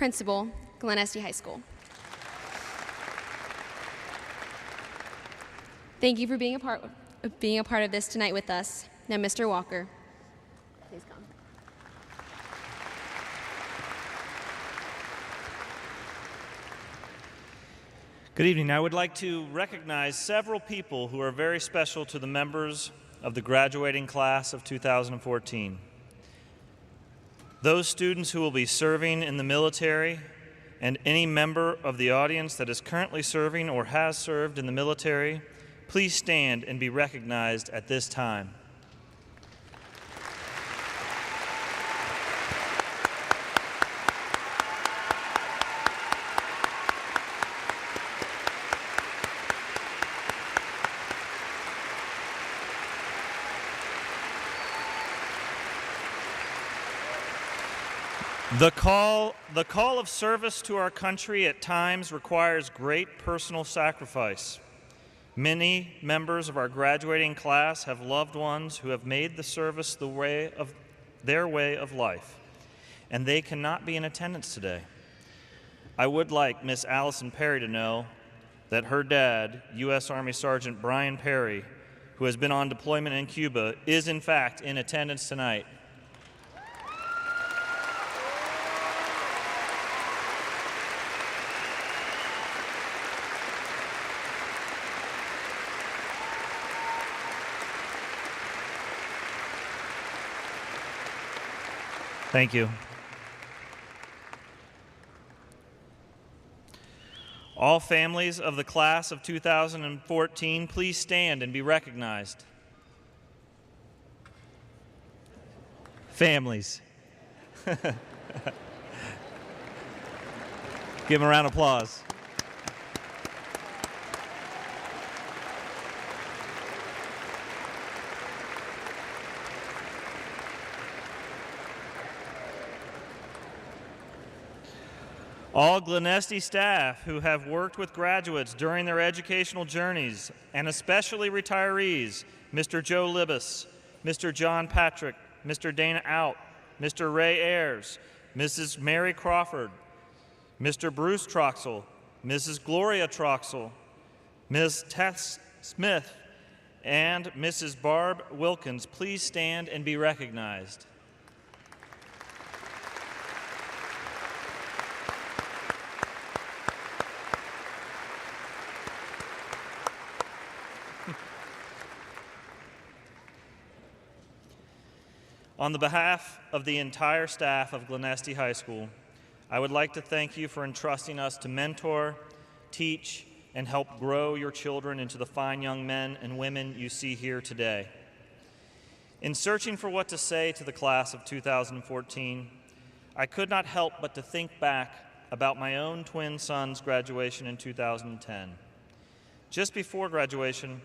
Principal, Glen Este High School. Thank you for being a part of this tonight with us. Now, Mr. Walker, please come. Good evening. I would like to recognize several people who are very special to the members of the graduating class of 2014. Those students who will be serving in the military and any member of the audience that is currently serving or has served in the military, please stand and be recognized at this time. The call of service to our country at times requires great personal sacrifice. Many members of our graduating class have loved ones who have made the service their way of life, and they cannot be in attendance today. I would like Miss Allison Perry to know that her dad, U.S. Army Sergeant Brian Perry, who has been on deployment in Cuba, is in fact in attendance tonight. Thank you. All families of the class of 2014, please stand and be recognized. Families. Give them a round of applause. All Glen Este staff who have worked with graduates during their educational journeys, and especially retirees, Mr. Joe Libas, Mr. John Patrick, Mr. Dana Out, Mr. Ray Ayers, Mrs. Mary Crawford, Mr. Bruce Troxel, Mrs. Gloria Troxel, Ms. Tess Smith, and Mrs. Barb Wilkins, please stand and be recognized. On the behalf of the entire staff of Glen Este High School, I would like to thank you for entrusting us to mentor, teach, and help grow your children into the fine young men and women you see here today. In searching for what to say to the class of 2014, I could not help but to think back about my own twin son's graduation in 2010. Just before graduation,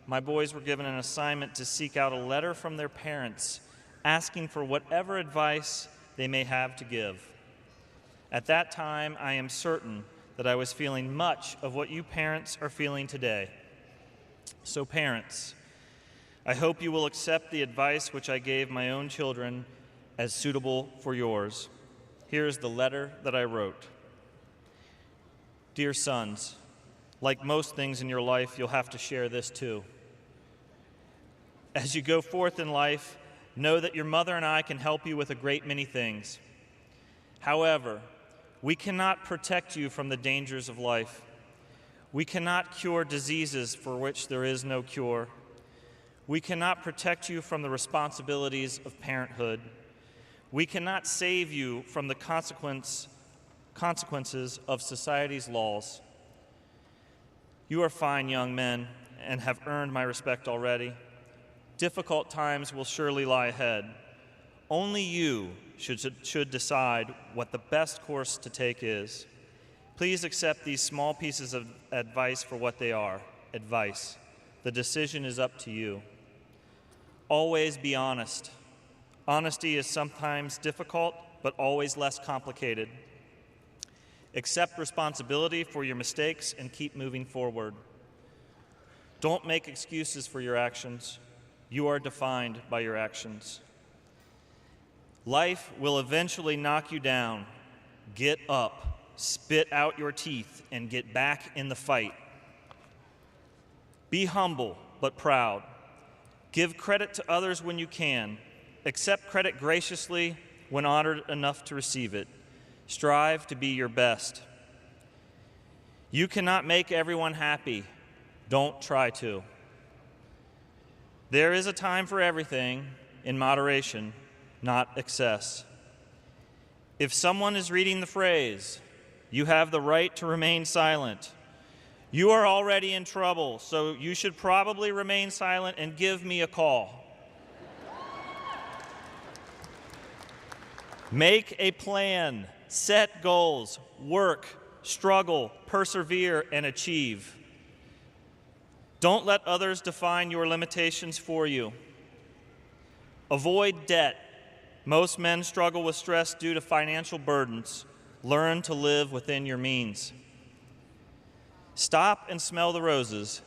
my boys were given an assignment to seek out a letter from their parents asking for whatever advice they may have to give. At that time, I am certain that I was feeling much of what you parents are feeling today. So parents, I hope you will accept the advice which I gave my own children as suitable for yours. Here is the letter that I wrote. Dear sons, like most things in your life, you'll have to share this too. As you go forth in life, know that your mother and I can help you with a great many things. However, we cannot protect you from the dangers of life. We cannot cure diseases for which there is no cure. We cannot protect you from the responsibilities of parenthood. We cannot save you from the consequences of society's laws. You are fine young men and have earned my respect already. Difficult times will surely lie ahead. Only you should decide what the best course to take is. Please accept these small pieces of advice for what they are, advice. The decision is up to you. Always be honest. Honesty is sometimes difficult, but always less complicated. Accept responsibility for your mistakes and keep moving forward. Don't make excuses for your actions. You are defined by your actions. Life will eventually knock you down. Get up, spit out your teeth, and get back in the fight. Be humble but proud. Give credit to others when you can. Accept credit graciously when honored enough to receive it. Strive to be your best. You cannot make everyone happy. Don't try to. There is a time for everything in moderation, not excess. If someone is reading the phrase, you have the right to remain silent, you are already in trouble, so you should probably remain silent and give me a call. Make a plan, set goals, work, struggle, persevere, and achieve. Don't let others define your limitations for you. Avoid debt. Most men struggle with stress due to financial burdens. Learn to live within your means. Stop and smell the roses.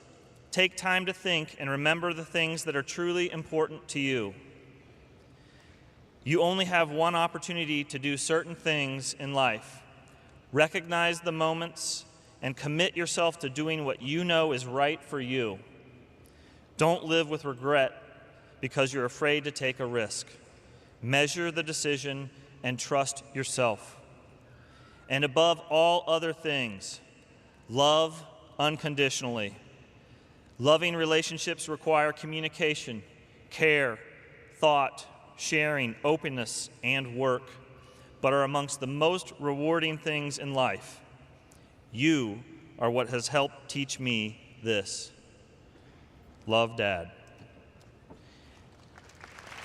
Take time to think and remember the things that are truly important to you. You only have one opportunity to do certain things in life. Recognize the moments and commit yourself to doing what you know is right for you. Don't live with regret because you're afraid to take a risk. Measure the decision and trust yourself. And above all other things, love unconditionally. Loving relationships require communication, care, thought, sharing, openness, and work, but are amongst the most rewarding things in life. You are what has helped teach me this. Love, Dad.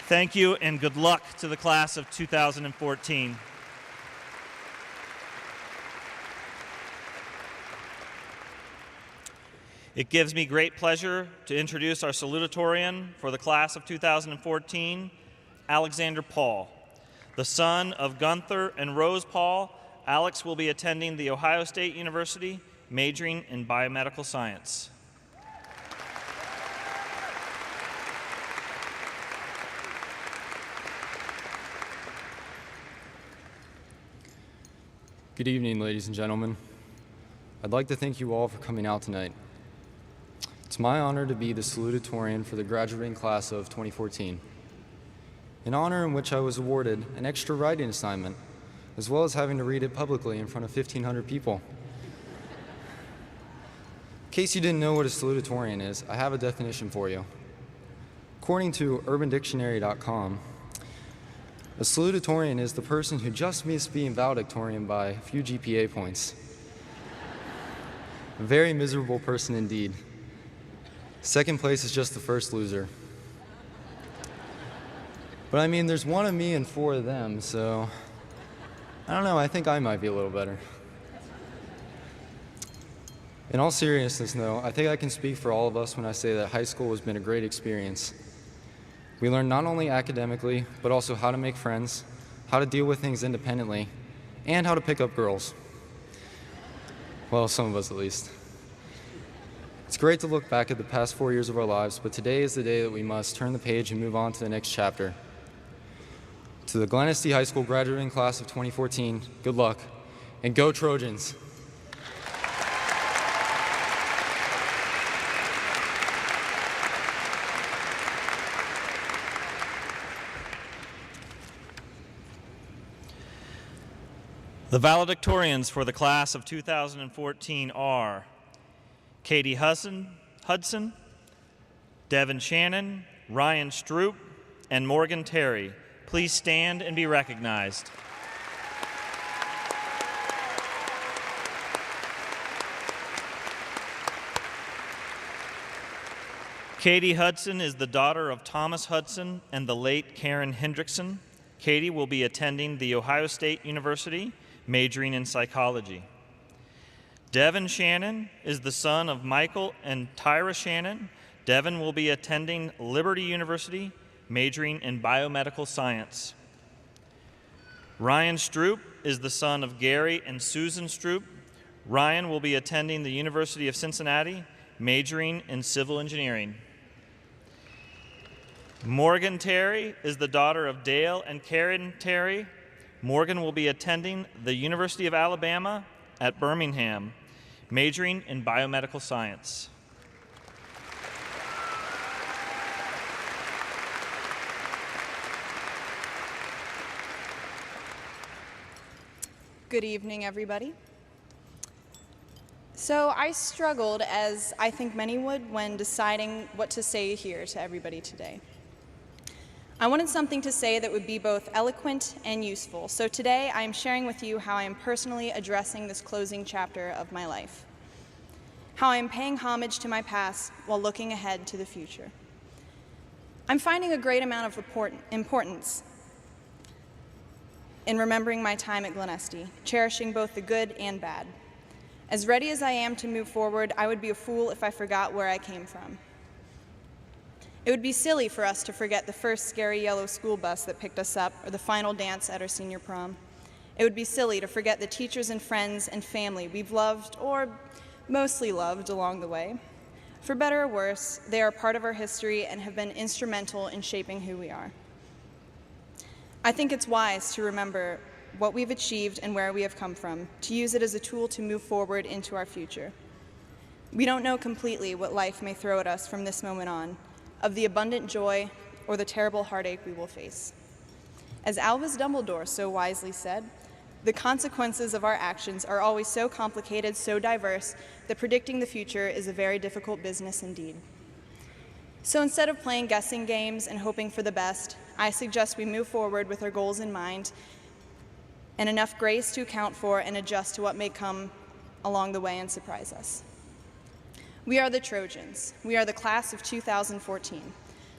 Thank you, and good luck to the class of 2014. It gives me great pleasure to introduce our salutatorian for the class of 2014, Alexander Paul. The son of Gunther and Rose Paul, Alex will be attending The Ohio State University, majoring in biomedical science. Good evening, ladies and gentlemen. I'd like to thank you all for coming out tonight. It's my honor to be the salutatorian for the graduating class of 2014, an honor in which I was awarded an extra writing assignment, as well as having to read it publicly in front of 1,500 people. In case you didn't know what a salutatorian is, I have a definition for you. According to urbandictionary.com, a salutatorian is the person who just missed being valedictorian by a few GPA points. A very miserable person indeed. Second place is just the first loser. But I mean, there's one of me and four of them, so I don't know, I think I might be a little better. In all seriousness, though, I think I can speak for all of us when I say that high school has been a great experience. We learned not only academically, but also how to make friends, how to deal with things independently, and how to pick up girls. Well, some of us at least. It's great to look back at the past 4 years of our lives, but today is the day that we must turn the page and move on to the next chapter. To the Glen Este High School graduating class of 2014, good luck, and go Trojans! The valedictorians for the class of 2014 are Katie Hudson, Devin Shannon, Ryan Stroop, and Morgan Terry. Please stand and be recognized. Katie Hudson is the daughter of Thomas Hudson and the late Karen Hendrickson. Katie will be attending The Ohio State University, majoring in psychology. Devin Shannon is the son of Michael and Tyra Shannon. Devin will be attending Liberty University, majoring in biomedical science. Ryan Stroop is the son of Gary and Susan Stroop. Ryan will be attending the University of Cincinnati, majoring in civil engineering. Morgan Terry is the daughter of Dale and Karen Terry. Morgan will be attending the University of Alabama at Birmingham, majoring in biomedical science. Good evening, everybody. So I struggled, as I think many would, when deciding what to say here to everybody today. I wanted something to say that would be both eloquent and useful. So today I am sharing with you how I am personally addressing this closing chapter of my life. How I am paying homage to my past while looking ahead to the future. I'm finding a great amount of importance in remembering my time at Glen Este, cherishing both the good and bad. As ready as I am to move forward, I would be a fool if I forgot where I came from. It would be silly for us to forget the first scary yellow school bus that picked us up or the final dance at our senior prom. It would be silly to forget the teachers and friends and family we've loved, or mostly loved, along the way. For better or worse, they are part of our history and have been instrumental in shaping who we are. I think it's wise to remember what we've achieved and where we have come from, to use it as a tool to move forward into our future. We don't know completely what life may throw at us from this moment on, of the abundant joy or the terrible heartache we will face. As Albus Dumbledore so wisely said, the consequences of our actions are always so complicated, so diverse, that predicting the future is a very difficult business indeed. So instead of playing guessing games and hoping for the best, I suggest we move forward with our goals in mind and enough grace to account for and adjust to what may come along the way and surprise us. We are the Trojans. We are the class of 2014.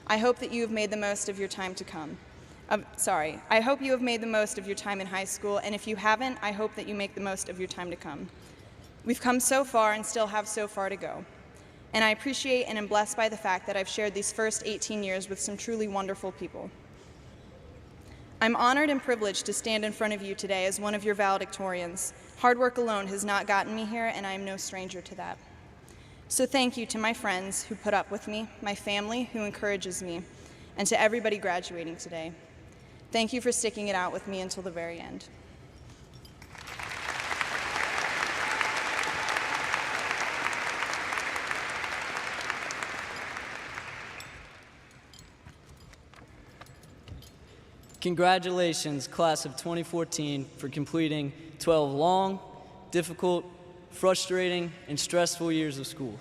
I hope that you have made the most of your time to come. I hope you have made the most of your time in high school, and if you haven't, I hope that you make the most of your time to come. We've come so far and still have so far to go. And I appreciate and am blessed by the fact that I've shared these first 18 years with some truly wonderful people. I'm honored and privileged to stand in front of you today as one of your valedictorians. Hard work alone has not gotten me here, and I am no stranger to that. So thank you to my friends who put up with me, my family who encourages me, and to everybody graduating today. Thank you for sticking it out with me until the very end. Congratulations, class of 2014, for completing 12 long, difficult, frustrating, and stressful years of school.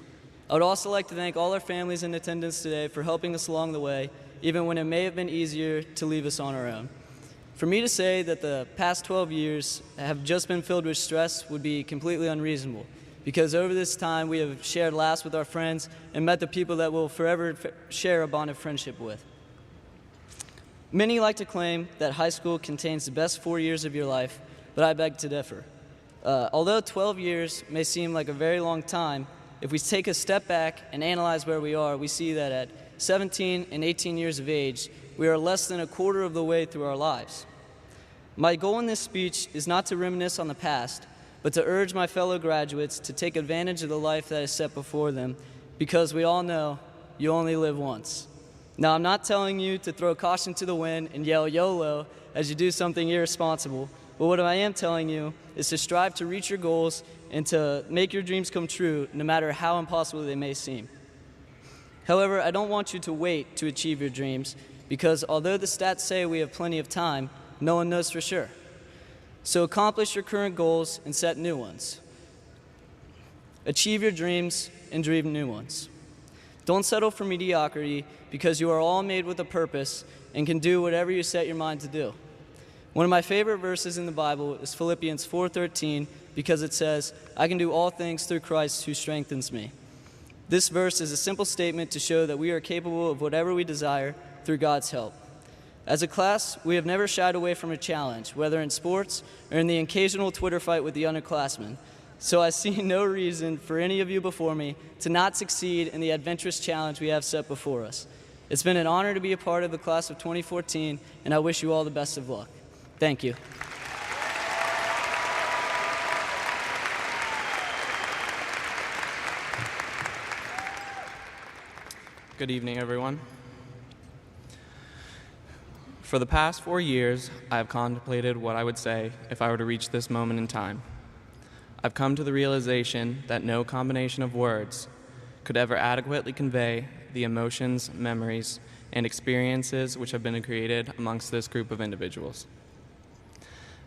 I would also like to thank all our families in attendance today for helping us along the way, even when it may have been easier to leave us on our own. For me to say that the past 12 years have just been filled with stress would be completely unreasonable, because over this time we have shared laughs with our friends and met the people that we'll forever share a bond of friendship with. Many like to claim that high school contains the best 4 years of your life, but I beg to differ. Although 12 years may seem like a very long time, if we take a step back and analyze where we are, we see that at 17 and 18 years of age, we are less than a quarter of the way through our lives. My goal in this speech is not to reminisce on the past, but to urge my fellow graduates to take advantage of the life that is set before them, because we all know you only live once. Now, I'm not telling you to throw caution to the wind and yell YOLO as you do something irresponsible, but what I am telling you is to strive to reach your goals and to make your dreams come true, no matter how impossible they may seem. However, I don't want you to wait to achieve your dreams, because although the stats say we have plenty of time, no one knows for sure. So accomplish your current goals and set new ones. Achieve your dreams and dream new ones. Don't settle for mediocrity, because you are all made with a purpose and can do whatever you set your mind to do. One of my favorite verses in the Bible is Philippians 4:13, because it says, "I can do all things through Christ who strengthens me." This verse is a simple statement to show that we are capable of whatever we desire through God's help. As a class, we have never shied away from a challenge, whether in sports or in the occasional Twitter fight with the underclassmen. So I see no reason for any of you before me to not succeed in the adventurous challenge we have set before us. It's been an honor to be a part of the class of 2014, and I wish you all the best of luck. Thank you. Good evening, everyone. For the past 4 years, I have contemplated what I would say if I were to reach this moment in time. I've come to the realization that no combination of words could ever adequately convey the emotions, memories, and experiences which have been created amongst this group of individuals.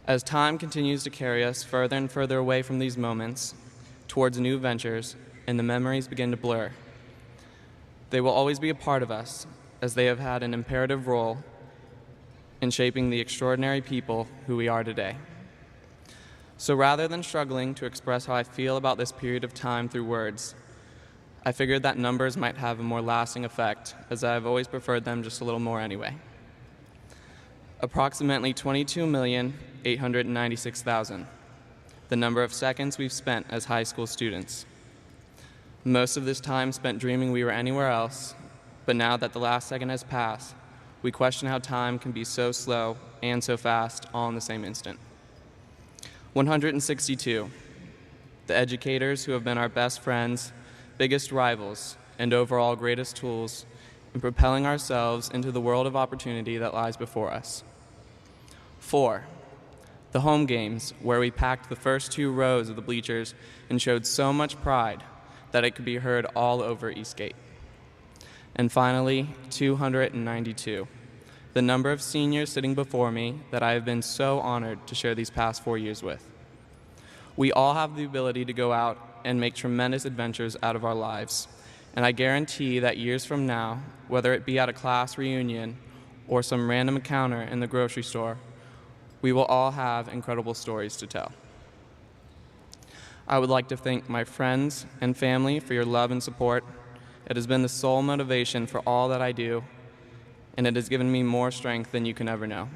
As time continues to carry us further and further away from these moments, towards new ventures, and the memories begin to blur, they will always be a part of us, as they have had an imperative role in shaping the extraordinary people who we are today. So rather than struggling to express how I feel about this period of time through words, I figured that numbers might have a more lasting effect, as I've always preferred them just a little more anyway. Approximately 22,896,000, the number of seconds we've spent as high school students. Most of this time spent dreaming we were anywhere else, but now that the last second has passed, we question how time can be so slow and so fast all in the same instant. 162, the educators who have been our best friends, biggest rivals, and overall greatest tools in propelling ourselves into the world of opportunity that lies before us. 4, the home games where we packed the first 2 rows of the bleachers and showed so much pride that it could be heard all over Eastgate. And finally, 292, the number of seniors sitting before me that I have been so honored to share these past 4 years with. We all have the ability to go out and make tremendous adventures out of our lives, and I guarantee that years from now, whether it be at a class reunion or some random encounter in the grocery store, we will all have incredible stories to tell. I would like to thank my friends and family for your love and support. It has been the sole motivation for all that I do, and it has given me more strength than you can ever know.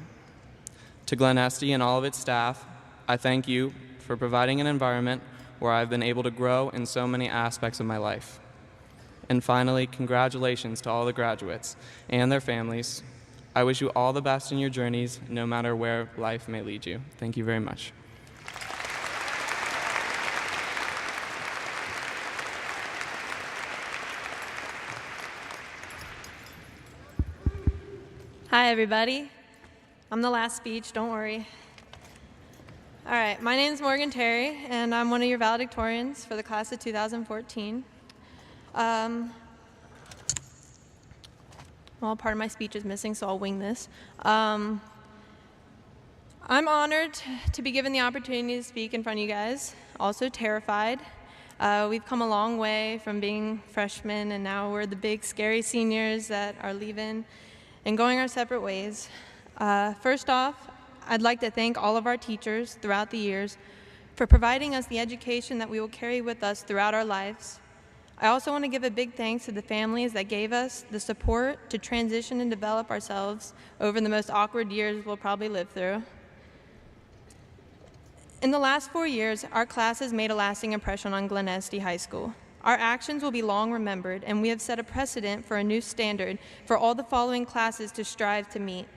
To Glen Este and all of its staff, I thank you for providing an environment where I've been able to grow in so many aspects of my life. And finally, congratulations to all the graduates and their families. I wish you all the best in your journeys, no matter where life may lead you. Thank you very much. Hi, everybody. I'm the last speech, don't worry. All right, my name is Morgan Terry, and I'm one of your valedictorians for the class of 2014. Well, part of my speech is missing, so I'll wing this. I'm honored to be given the opportunity to speak in front of you guys, also terrified. We've come a long way from being freshmen, and now we're the big, scary seniors that are leaving and going our separate ways. First off, I'd like to thank all of our teachers throughout the years for providing us the education that we will carry with us throughout our lives. I also want to give a big thanks to the families that gave us the support to transition and develop ourselves over the most awkward years we'll probably live through. In the last 4 years, our class has made a lasting impression on Glen Este High School. Our actions will be long remembered, and we have set a precedent for a new standard for all the following classes to strive to meet.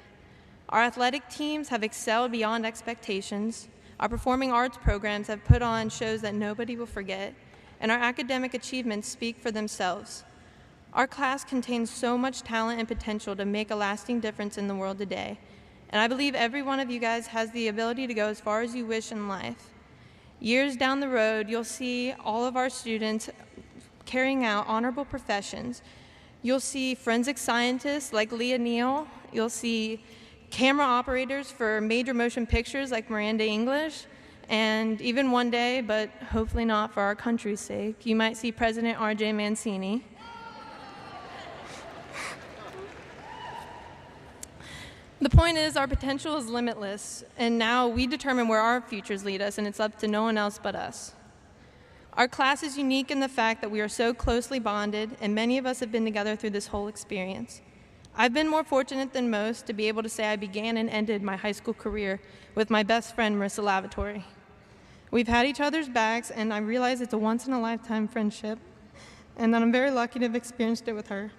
Our athletic teams have excelled beyond expectations. Our performing arts programs have put on shows that nobody will forget, and our academic achievements speak for themselves. Our class contains so much talent and potential to make a lasting difference in the world today, and I believe every one of you guys has the ability to go as far as you wish in life. Years down the road, you'll see all of our students carrying out honorable professions. You'll see forensic scientists like Leah Neal. You'll see camera operators for major motion pictures like Miranda English. And even one day, but hopefully not for our country's sake, you might see President R.J. Mancini. The point is, our potential is limitless, and now we determine where our futures lead us, and it's up to no one else but us. Our class is unique in the fact that we are so closely bonded, and many of us have been together through this whole experience. I've been more fortunate than most to be able to say I began and ended my high school career with my best friend, Marissa Lavatory. We've had each other's backs, and I realize it's a once-in-a-lifetime friendship, and that I'm very lucky to have experienced it with her.